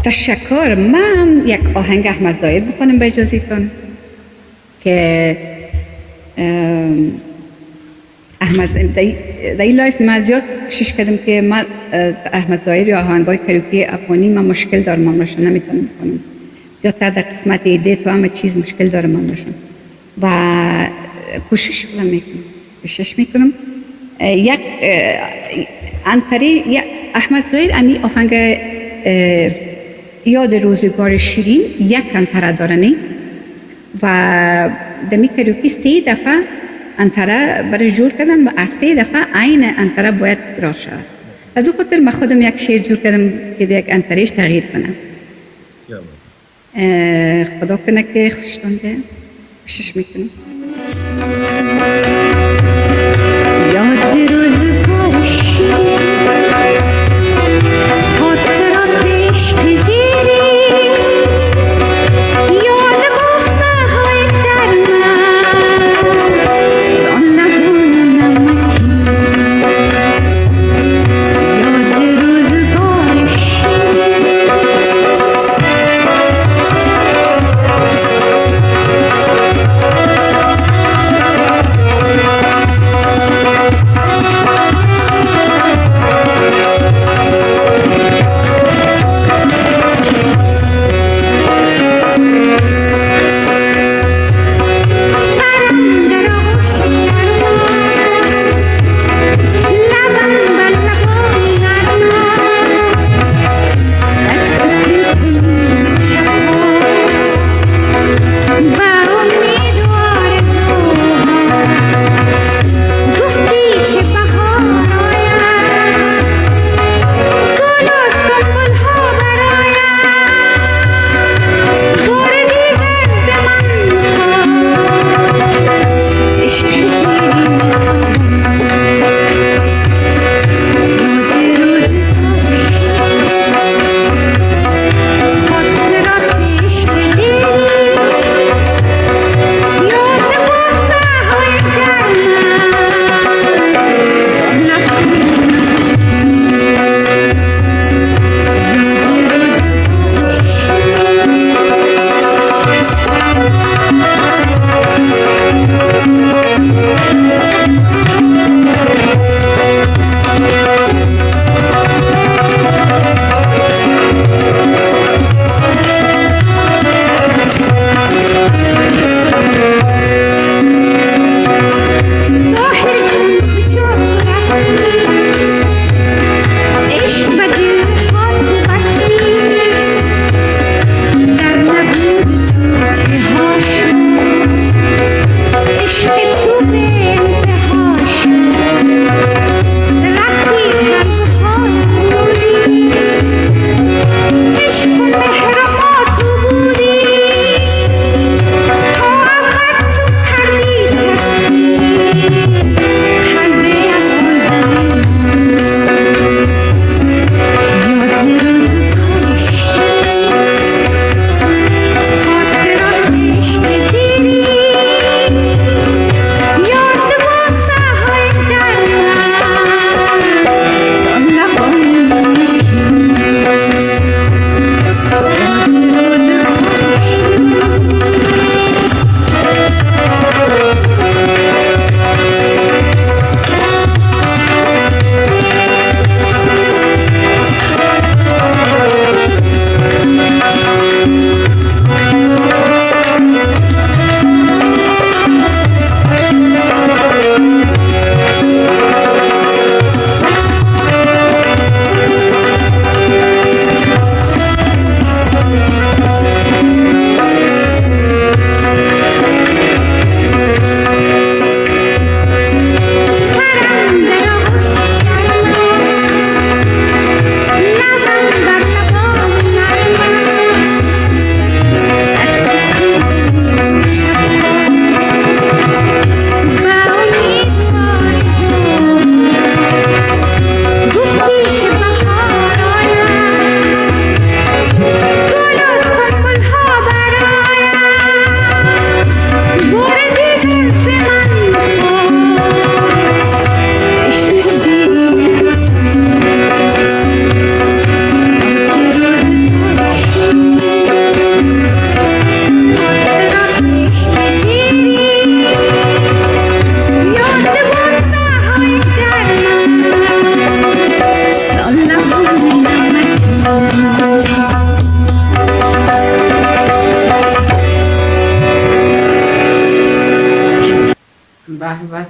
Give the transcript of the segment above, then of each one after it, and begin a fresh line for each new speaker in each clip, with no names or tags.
تشکر. من یک آهنگ احمد ظاهر بخونم به اجازهتون که احمد در این لایف من زیاد کوشش کردم که من احمد ظاهر یا آهنگای کریوکی افغانی من مشکل دارم ممنوشم نمیتونم بکنم زیادتر در قسمت ایدیت و همه چیز مشکل دارم ممنوشم و کوشش میکنم یک انتری احمد ظاهر امی آهنگ یاد روزگار شیرین یک انتره دارنی و دمی کریوکی 3 دفعه انتره برای جور کردن و 3 دفعه عین انتره باید را شود. از او خاطر من خودم یک شعر جور کردم که یک انترهش تغییر کنم. خدا کنه که خوشتونده کوشش میکنم. یاد روزگار شیرین خاطرات عشق دیری یاد بوسه های گرمه آن لبان نمکی یاد روزگار شیرین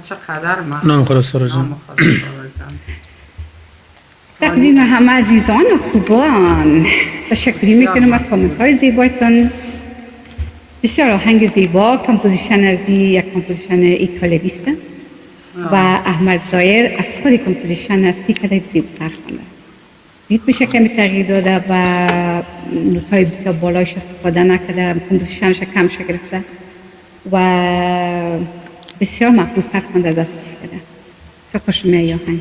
چقدر ممنون.
نام خدا سارا جان.
نام خدا سارا جان.
تقدیم همه عزیزان و خوبان تشکری میکنم از کامنت های زیبایتان. بسیار آهنگ زیبا، کمپوزیشن از یک کمپوزیشن ایتالیست و احمد دایر از خود کمپوزیشن هستی که در زیباتر خونده. ریتمش کمی تغییر داده و نوت‌های بسیار بالایش استفاده نکرده، کمپوزیشنش کمش گرفته و بسیار مقبول خونده از دستش کرده. بسیار خوش میاد آهنگ.